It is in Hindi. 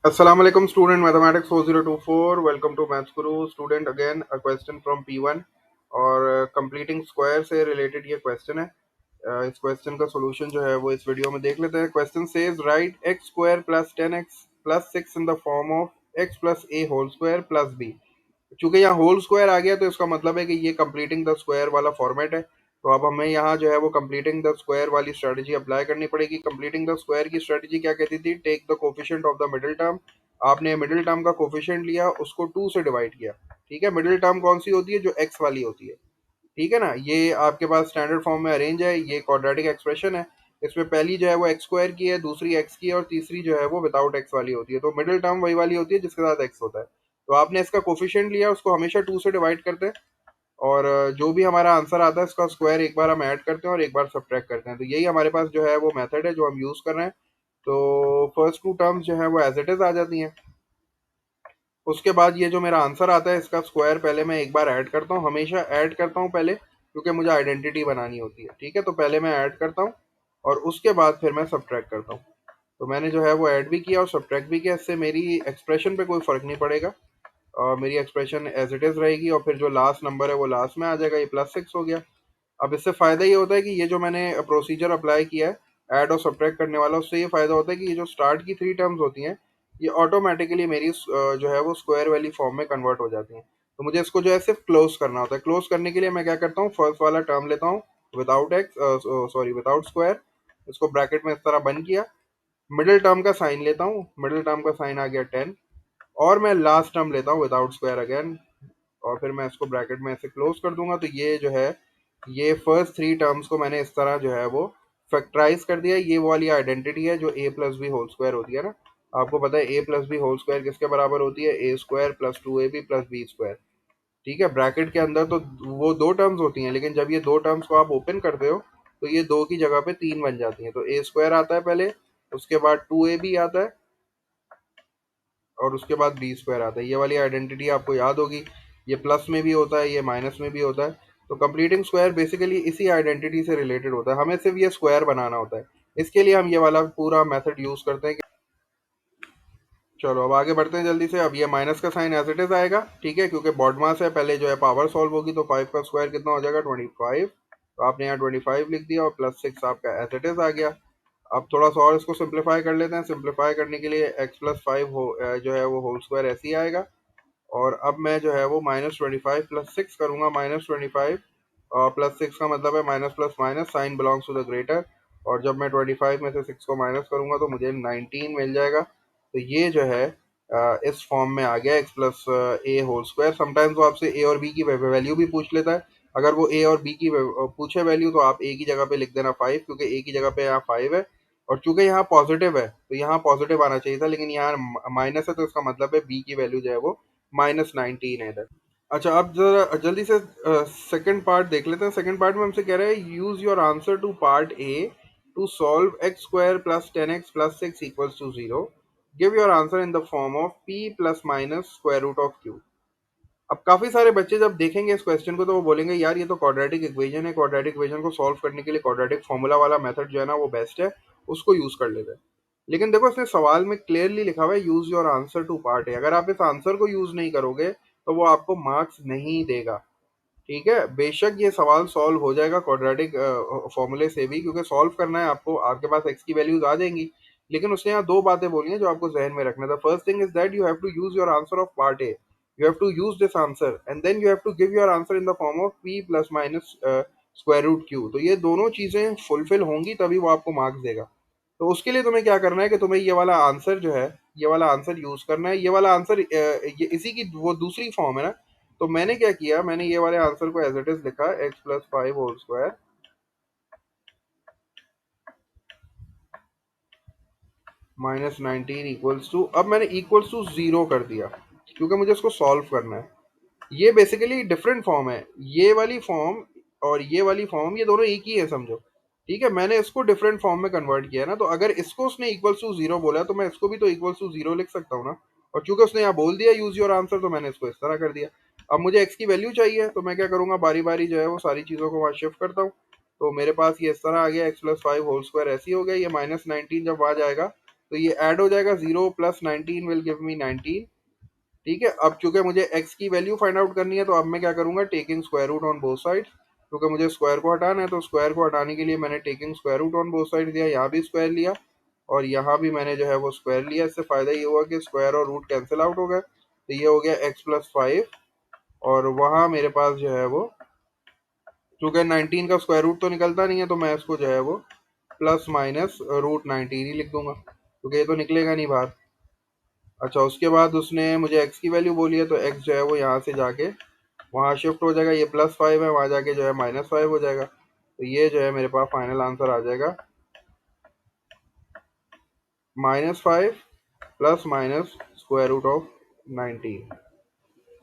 Assalamu alaikum student mathematics 4024 welcome to maths guru student again a question from P1 और completing square से related ये question है। इस question का solution जो है वो इस वीडियो में देख लेते हैं। Question says write x square plus 10x plus 6 in the form of x plus a whole square plus b। चूंकि यहाँ होल स्क्वायर आ गया तो इसका मतलब है कि ये कंप्लीटिंग द स्क्वायर वाला फॉर्मेट है। तो अब हमें यहाँ जो है वो कंप्लीटिंग द स्क्वायर वाली स्ट्रेटजी अप्लाई करनी पड़ेगी। कंप्लीटिंग द स्क्वायर की स्ट्रेटजी क्या कहती थी? Take the coefficient of the middle term. आपने मिडिल टर्म का कोफिशिएंट लिया, उसको 2 से डिवाइड किया। ठीक है, मिडिल टर्म कौन सी होती है? जो एक्स वाली होती है। ठीक है ना, ये आपके पास स्टैंडर्ड फॉर्म में अरेंज है, ये क्वाड्रेटिक एक्सप्रेशन है। इसमें पहली जो है वो एक्स स्क्वायर की है, दूसरी एक्स की है और तीसरी जो है वो विदाउट एक्स वाली होती है। तो मिडिल टर्म वही वाली होती है जिसके साथ एक्स होता है। तो आपने इसका कोफिशिएंट लिया, उसको हमेशा 2 से डिवाइड करते हैं और जो भी हमारा आंसर आता है उसका स्क्वायर एक बार हम ऐड करते हैं और एक बार सब्ट्रैक्ट करते हैं। तो यही हमारे पास जो है वो मेथड है जो हम यूज कर रहे हैं। तो फर्स्ट 2 टर्म्स जो है वो एज इट इज आ जाती हैं। उसके बाद ये जो मेरा आंसर आता है इसका स्क्वायर पहले मैं एक बार ऐड करता हूँ, हमेशा ऐड करता हूँ पहले, क्योंकि मुझे आइडेंटिटी बनानी होती है। ठीक है, तो पहले मैं ऐड करता हूँ और उसके बाद फिर मैं सब्ट्रैक्ट करता हूँ। तो मैंने जो है वो ऐड भी किया और सब्ट्रैक्ट भी किया, इससे मेरी एक्सप्रेशन पे कोई फर्क नहीं पड़ेगा और मेरी एक्सप्रेशन एज इट इज रहेगी और फिर जो लास्ट नंबर है वो लास्ट में आ जाएगा। ये +6 हो गया। अब इससे फायदा ये होता है कि ये जो मैंने प्रोसीजर अप्लाई किया है ऐड और सब्ट्रैक्ट करने वाला, उससे ये फायदा होता है कि ये जो स्टार्ट की 3 टर्म्स होती हैं ये ऑटोमेटिकली मेरी जो है वो स्क्वायर वाली फॉर्म में कन्वर्ट हो जाती हैं। तो मुझे इसको जो है सिर्फ क्लोज करना होता है। क्लोज करने के लिए मैं क्या करता हूँ, फर्स्ट वाला टर्म लेता हूँ without x, sorry without square, इसको ब्रैकेट में इस तरह बंद किया। मिडिल टर्म का साइन लेता हूँ, मिडिल टर्म का साइन आ गया 10 और मैं लास्ट टर्म लेता हूँ विदाउट स्क्वायर अगेन और फिर मैं इसको ब्रैकेट में ऐसे क्लोज कर दूंगा। तो ये जो है ये फर्स्ट 3 टर्म्स को मैंने इस तरह जो है वो फैक्टराइज कर दिया। ये वो वाली आइडेंटिटी है जो a plus B whole square होती है ना। आपको पता है a plus B whole square किसके बराबर होती है? A square plus 2ab plus B square. ठीक है, ब्रैकेट के अंदर तो वो 2 टर्म्स होती हैं, लेकिन जब ये 2 टर्म्स को आप ओपन करते हो तो ये 2 की जगह पे 3 बन जाती हैं। तो ए स्क्वायर आता है पहले, उसके बाद 2ab आता है और उसके बाद बी स्क्वायर आता है। ये वाली आइडेंटिटी आपको याद होगी, ये प्लस में भी होता है, ये माइनस में भी होता है। तो कंप्लीटिंग स्क्वायर बेसिकली इसी आइडेंटिटी से रिलेटेड होता है, हमें सिर्फ ये स्क्वायर बनाना होता है। इसके लिए हम ये वाला पूरा मेथड यूज करते हैं। चलो अब आगे बढ़ते हैं जल्दी से। अब ये माइनस का साइन एज इट इज आएगा, ठीक है, क्योंकि बॉडमास है, पहले जो है पावर सॉल्व होगी। तो 5 का स्क्वायर कितना हो जाएगा? 25। तो आपने यहाँ 25 लिख दिया और +6 आपका एज इट इज आ गया। अब थोड़ा सा और इसको सिंप्लीफाई कर लेते हैं। सिंप्लीफाई करने के लिए x+5 जो है वो होल स्क्वायर ऐसे ही आएगा। और अब मैं जो है वो -25 +6 करूंगा। -25 और +6 का मतलब है minus plus minus, sign belongs to the greater. और जब मैं 25 में से 6 को माइनस करूंगा तो मुझे 19 मिल जाएगा। तो ये जो है इस फॉर्म में आ गया x+a होल स्क्वायर। समटाइम्स वो आपसे a और b की वैल्यू भी पूछ लेता है। अगर वो a और b की पूछे वैल्यू तो आप a की जगह पे लिख देना 5, क्योंकि a की जगह पे यहाँ 5 है और चूंकि यहाँ पॉजिटिव है तो यहाँ पॉजिटिव आना चाहिए था, लेकिन यहाँ माइनस है तो इसका मतलब है b की वैल्यू जो है वो -19 है इधर। अच्छा, अब जरा जल्दी से सेकंड पार्ट देख लेते हैं। सेकंड पार्ट में हमसे कह रहा है use your answer to part A to solve X square plus 10x plus 6 equals to 0। Give your answer in the form of p plus minus square root of q। अब काफी सारे बच्चे जब देखेंगे इस क्वेश्चन को तो वो बोलेंगे यार ये तो क्वाड्रेटिक इक्वेशन है, क्वाड्रेटिक इक्वेशन को सॉल्व करने के लिए क्वाड्रेटिक फॉर्मूला वाला मेथड जो है ना वो बेस्ट है, उसको यूज कर लेते हैं। लेकिन देखो इसने सवाल में क्लियरली लिखा हुआ है use your answer to part A. अगर आप इस आंसर को यूज नहीं करोगे तो वो आपको मार्क्स नहीं देगा। ठीक है, बेशक ये सवाल सॉल्व हो जाएगा क्वाड्रेटिक फॉर्मूले से भी, क्योंकि सॉल्व करना है आपको, आपके पास एक्स की वैल्यूज आ जाएंगी। लेकिन उसने यहाँ 2 बातें बोली हैं जो आपको जहन में रखना था। First thing is that you have to use your answer of part A, you have to use this answer and then you have to give your answer in the form of p plus minus square root Q. तो ये दोनों चीजें फुलफिल होंगी तभी वो आपको मार्क्स देगा। तो उसके लिए तुम्हें क्या करना है कि तुम्हें ये वाला आंसर जो है, ये वाला आंसर यूज करना है। ये वाला आंसर ये इसी की वो दूसरी फॉर्म है ना। तो मैंने क्या किया, मैंने ये वाले आंसर को एज इट इज लिखा x+5 whole square -19 equals to, अब मैंने इक्वल्स टू 0 कर दिया क्योंकि मुझे इसको सॉल्व करना है। ये बेसिकली डिफरेंट फॉर्म है, ये वाली फॉर्म और ये वाली फॉर्म ये दोनों एक ही है समझो। ठीक है, मैंने इसको डिफरेंट फॉर्म में कन्वर्ट किया है ना। तो अगर इसको उसने इक्वल्स टू 0 बोला तो मैं इसको भी तो इक्वल्स टू 0 लिख सकता हूँ ना। और चूंकि उसने यहाँ बोल दिया यूज योर आंसर तो मैंने इसको इस तरह कर दिया। अब मुझे एक्स की वैल्यू चाहिए तो मैं क्या करूंगा, बारी बारी जो है वो सारी चीज़ों को वहाँ शिफ्ट करता हूँ। तो मेरे पास ये इस तरह आ गया x+5 होल स्क्वायर ऐसे ही हो गया। ये -19 जब आ जाएगा तो ये ऐड हो जाएगा, 0 + 19 विल गिव मी 19। ठीक है, अब चूंकि मुझे x की वैल्यू फाइंड आउट करनी है तो अब मैं क्या करूंगा, taking square root on both side, क्योंकि मुझे स्क्वायर को हटाना है तो स्क्वायर को हटाने के लिए मैंने taking square root on both side दिया, यहाँ भी स्क्वायर लिया और यहाँ भी मैंने जो है वो स्क्वायर लिया। इससे फायदा ये हुआ कि स्क्वायर और रूट कैंसिल आउट हो गए, तो ये हो गया x + 5। और वहाँ मेरे पास जो है वो, चूंकि 19 का स्क्वायर रूट तो निकलता नहीं है, तो मैं इसको जो है वो प्लस माइनस √19 ही लिख दूंगा, क्योंकि ये तो निकलेगा नहीं बाहर। अच्छा, उसके बाद उसने मुझे x की वैल्यू बोली है, तो x जो है वो यहाँ से जाके वहाँ शिफ्ट हो जाएगा, ये +5 है, वहाँ जाके जो है -5 हो जाएगा। तो ये जो है मेरे पास फाइनल आंसर आ जाएगा -5 + - स्क्वायर रूट ऑफ 19।